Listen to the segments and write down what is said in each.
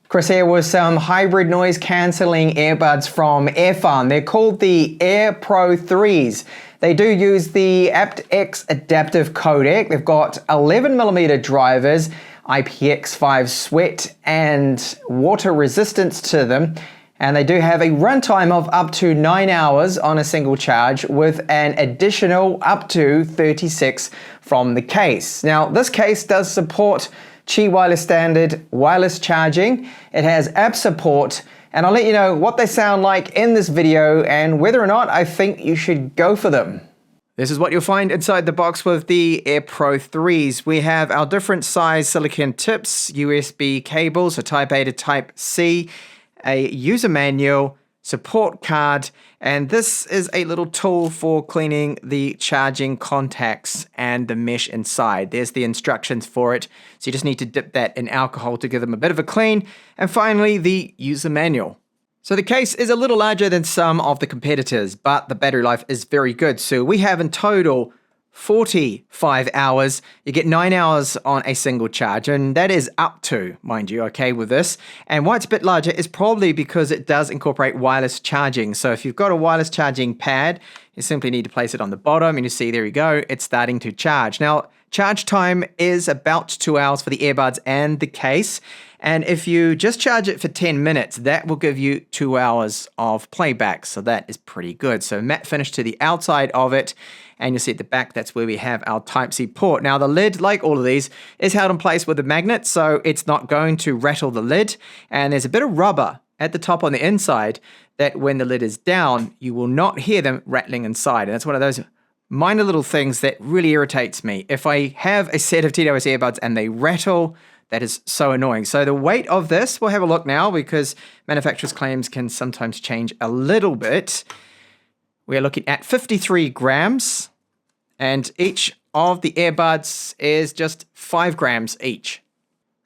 Chris here with some hybrid noise cancelling earbuds from EarFun. They're called the Air Pro 3s. They do use the aptX adaptive codec. They've got 11mm drivers, IPX5 sweat and water resistance to them. And they do have a runtime of up to 9 hours on a single charge with an additional up to 36 from the case. Now, this case does support Qi Wireless Standard wireless charging. It has app support, and I'll let you know what they sound like in this video and whether or not I think you should go for them. This is what you'll find inside the box with the Air Pro 3s. We have our different size silicon tips, USB cables, a Type A to Type C, a user manual, support card, and this is a little tool for cleaning the charging contacts and the mesh inside. There's the instructions for it, so you just need to dip that in alcohol to give them a bit of a clean. And finally, the user manual. So the case is a little larger than some of the competitors, but the battery life is very good. So we have in total 45 hours. You get 9 hours on a single charge, and that is up to, mind you, okay, with this. And why it's a bit larger is probably because it does incorporate wireless charging. So if you've got a wireless charging pad, you simply need to place it on the bottom, and you see, there you go, it's starting to charge. Now, charge time is about 2 hours for the earbuds and the case. And if you just charge it for 10 minutes, that will give you 2 hours of playback. So that is pretty good. So matte finish to the outside of it. And you'll see at the back, that's where we have our Type-C port. Now the lid, like all of these, is held in place with a magnet, so it's not going to rattle the lid. And there's a bit of rubber at the top on the inside that when the lid is down, you will not hear them rattling inside. And that's one of those minor little things that really irritates me. If I have a set of TWS earbuds and they rattle, that is so annoying. So the weight of this, we'll have a look now because manufacturer's claims can sometimes change a little bit. We're looking at 53 grams, and each of the earbuds is just 5 grams each.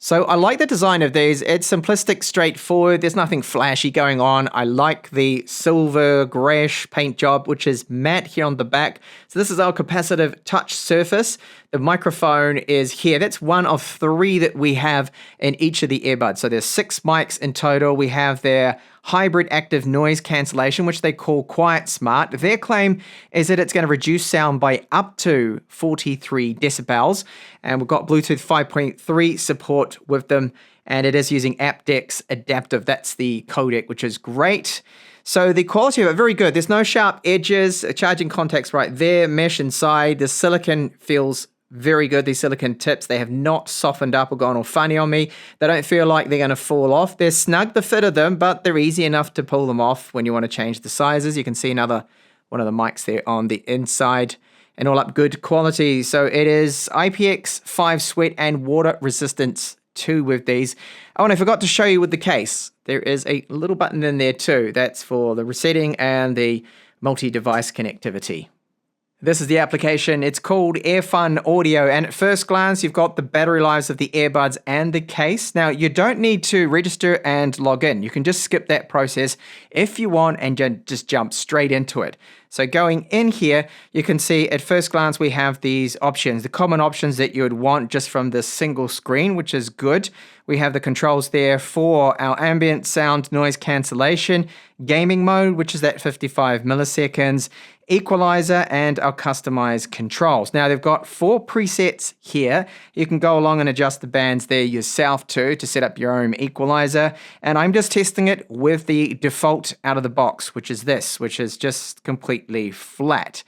So I like the design of these. It's simplistic, straightforward. There's nothing flashy going on. I like the silver grayish paint job, which is matte here on the back. So this is our capacitive touch surface. The microphone is here. That's one of 3 that we have in each of the earbuds. So there's 6 mics in total. We have their hybrid active noise cancellation, which they call Quiet Smart. Their claim is that it's going to reduce sound by up to 43 decibels. And we've got Bluetooth 5.3 support with them. And it is using aptX adaptive. That's the codec, which is great. So the quality of it, very good. There's no sharp edges, charging contacts right there, mesh inside. The silicon feels very good. These silicon tips, they have not softened up or gone all funny on me. They don't feel like they're going to fall off. They're snug, the fit of them, but they're easy enough to pull them off when you want to change the sizes. You can see another one of the mics there on the inside, and all up good quality. So it is IPX5 sweat and water resistance too with these. Oh, and I forgot to show you with the case. There is a little button in there too. That's for the resetting and the multi-device connectivity. This is the application. It's called EarFun Audio, and at first glance, you've got the battery lives of the earbuds and the case. Now, you don't need to register and log in. You can just skip that process if you want and just jump straight into it. So going in here, you can see at first glance, we have these options, the common options that you would want just from this single screen, which is good. We have the controls there for our ambient sound noise cancellation, gaming mode, which is that 55 milliseconds, equalizer, and our customized controls. Now they've got 4 presets here. You can go along and adjust the bands there yourself too to set up your own equalizer. And I'm just testing it with the default out of the box, which is this, which is just completely flat.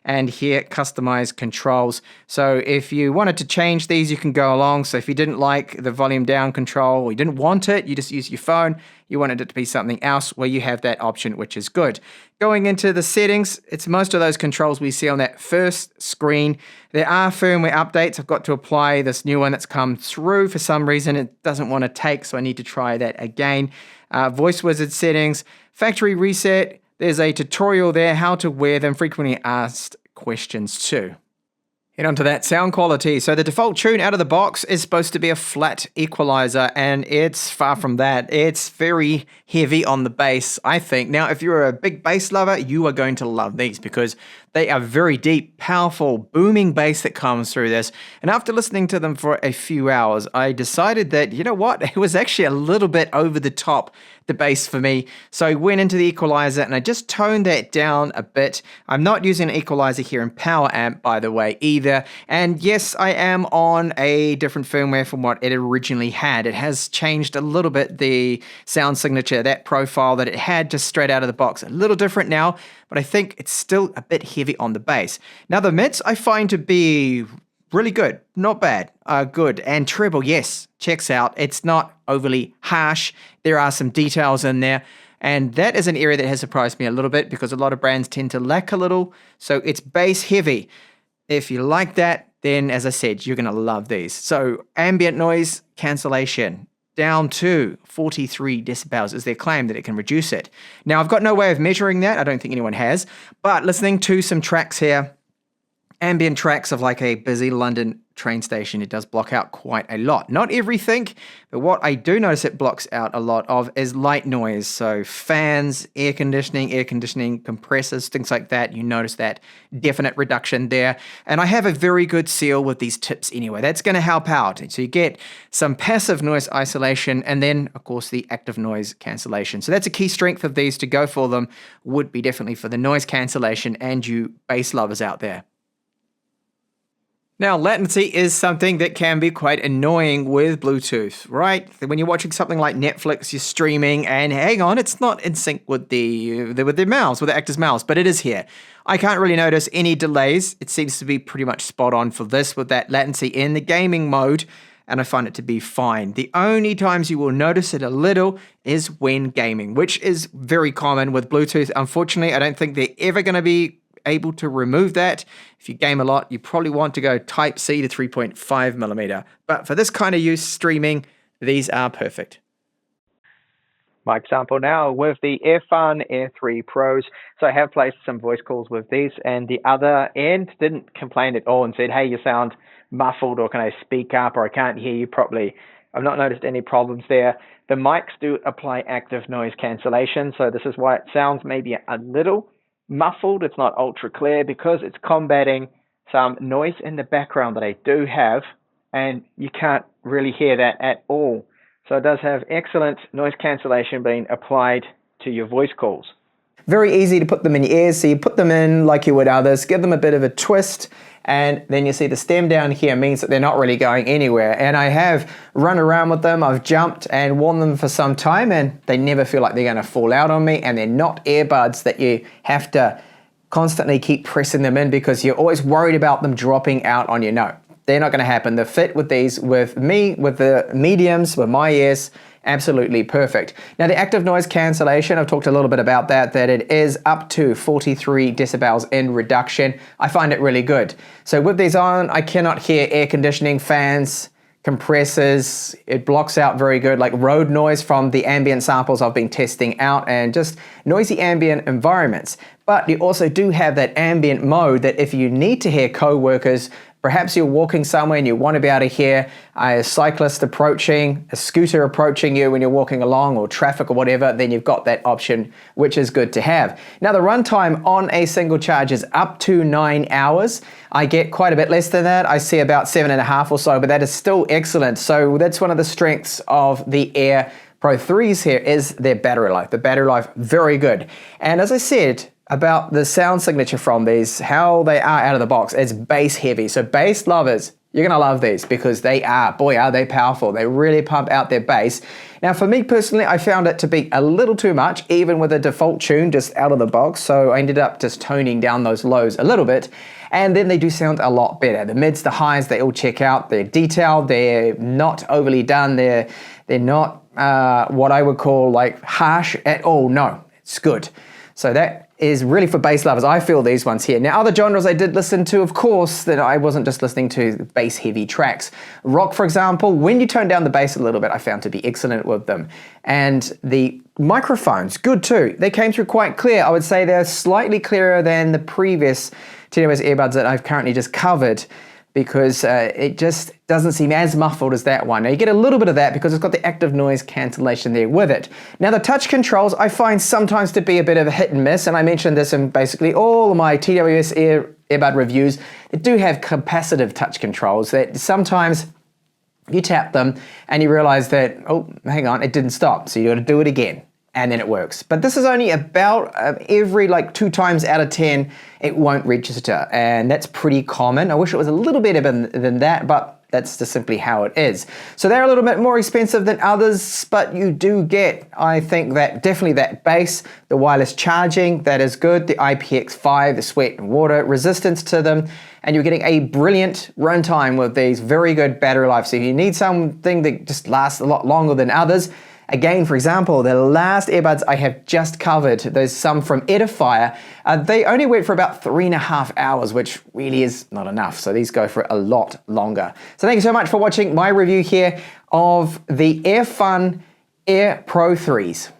And here, customized controls. So if you wanted to change these, you can go along. So if you didn't like the volume down control, or you didn't want it, you just use your phone, you wanted it to be something else, well, you have that option, which is good. Going into the settings, it's most of those controls we see on that first screen. There are firmware updates. I've got to apply this new one that's come through. For some reason, it doesn't want to take, so I need to try that again. Voice Wizard settings, factory reset. There's a tutorial there, how to wear them, frequently asked questions too. Head on to that sound quality. So the default tune out of the box is supposed to be a flat equalizer, and it's far from that. It's very heavy on the bass, I think. Now, if you're a big bass lover, you are going to love these because They are very deep, powerful, booming bass that comes through this. And after listening to them for a few hours, I decided that, you know what, it was actually a little bit over the top, the bass for me. So I went into the equalizer and I just toned that down a bit. I'm not using an equalizer here in Power Amp, by the way, either. And yes, I am on a different firmware from what it originally had. It has changed a little bit, the sound signature, that profile that it had just straight out of the box. A little different now, but I think it's still a bit heavy on the bass. Now the mids I find to be really good, not bad, good. And treble, yes, checks out. It's not overly harsh. There are some details in there. And that is an area that has surprised me a little bit because a lot of brands tend to lack a little. So it's bass heavy. If you like that, then as I said, you're going to love these. So ambient noise cancellation down to 43 decibels is their claim that it can reduce it. Now, I've got no way of measuring that. I don't think anyone has. But listening to some tracks here, ambient tracks of like a busy London train station, it does block out quite a lot. Not everything, but what I do notice it blocks out a lot of is light noise. So fans, air conditioning, compressors, things like that. You notice that definite reduction there. And I have a very good seal with these tips anyway. That's going to help out. So you get some passive noise isolation and then, of course, the active noise cancellation. So that's a key strength of these. To go for them would be definitely for the noise cancellation and you bass lovers out there. Now, latency is something that can be quite annoying with Bluetooth, right? When you're watching something like Netflix, you're streaming, and hang on, it's not in sync with the mouse, with the actor's mouse, but it is here. I can't really notice any delays. It seems to be pretty much spot on for this with that latency in the gaming mode, and I find it to be fine. The only times you will notice it a little is when gaming, which is very common with Bluetooth. Unfortunately, I don't think they're ever going to be able to remove that. If you game a lot, you probably want to go Type-C to 3.5 millimeter. But for this kind of use, streaming, these are perfect. My example now with the EarFun Air 3 Pros. So I have placed some voice calls with these, and the other end didn't complain at all and said, hey, you sound muffled, or can I speak up, or I can't hear you properly. I've not noticed any problems there. The mics do apply active noise cancellation, so this is why it sounds maybe a little muffled. It's not ultra clear because it's combating some noise in the background that I do have, and you can't really hear that at all. So it does have excellent noise cancellation being applied to your voice calls. Very easy to put them in your ears, so you put them in like you would others, give them a bit of a twist, and then you see the stem down here means that they're not really going anywhere. And I have run around with them, I've jumped and worn them for some time, and they never feel like they're going to fall out on me, and they're not earbuds that you have to constantly keep pressing them in because you're always worried about them dropping out on you. No, they're not going to happen. The fit with these, with me, with the mediums, with my ears, absolutely perfect. Now the active noise cancellation, I've talked a little bit about that it is up to 43 decibels in reduction. I find it really good. So with these on, I cannot hear air conditioning, fans, compressors. It blocks out very good, like road noise from the ambient samples I've been testing out and just noisy ambient environments. But you also do have that ambient mode that if you need to hear co-workers, perhaps you're walking somewhere and you want to be able to hear a cyclist approaching, a scooter approaching you when you're walking along, or traffic or whatever, then you've got that option, which is good to have. Now the runtime on a single charge is up to 9 hours. I get quite a bit less than that. I see about 7.5 or so, but that is still excellent. So that's one of the strengths of the Air Pro 3s here is their battery life. The battery life, very good. And as I said, about the sound signature from these, how they are out of the box, it's bass heavy. So bass lovers, you're gonna love these because they are, boy, are they powerful. They really pump out their bass. Now for me personally, I found it to be a little too much, even with a default tune just out of the box. So I ended up just toning down those lows a little bit. And then they do sound a lot better. The mids, the highs, they all check out. They're detailed, they're not overly done. They're not what I would call like harsh at all. No, it's good. So that is really for bass lovers. I feel these ones here. Now, other genres I did listen to, of course, that I wasn't just listening to bass heavy tracks. Rock, for example, when you tone down the bass a little bit, I found to be excellent with them. And the microphones, good too. They came through quite clear. I would say they're slightly clearer than the previous TechTablets earbuds that I've currently just covered. because it just doesn't seem as muffled as that one. Now you get a little bit of that because it's got the active noise cancellation there with it. Now the touch controls I find sometimes to be a bit of a hit and miss, and I mentioned this in basically all of my TWS earbud reviews. They do have capacitive touch controls that sometimes you tap them and you realize that, oh, hang on, it didn't stop. So you got to do it again and then it works. But this is only about every 2 times out of 10, it won't register. And that's pretty common. I wish it was a little better than that, but that's just simply how it is. So they're a little bit more expensive than others, but you do get, I think, that definitely that bass, the wireless charging, that is good, the IPX5, the sweat and water resistance to them, and you're getting a brilliant runtime with these, very good battery life. So if you need something that just lasts a lot longer than others, again, for example, the last earbuds I have just covered, there's some from Edifier, they only went for about 3.5 hours, which really is not enough. So these go for a lot longer. So thank you so much for watching my review here of the EarFun Air Pro 3s.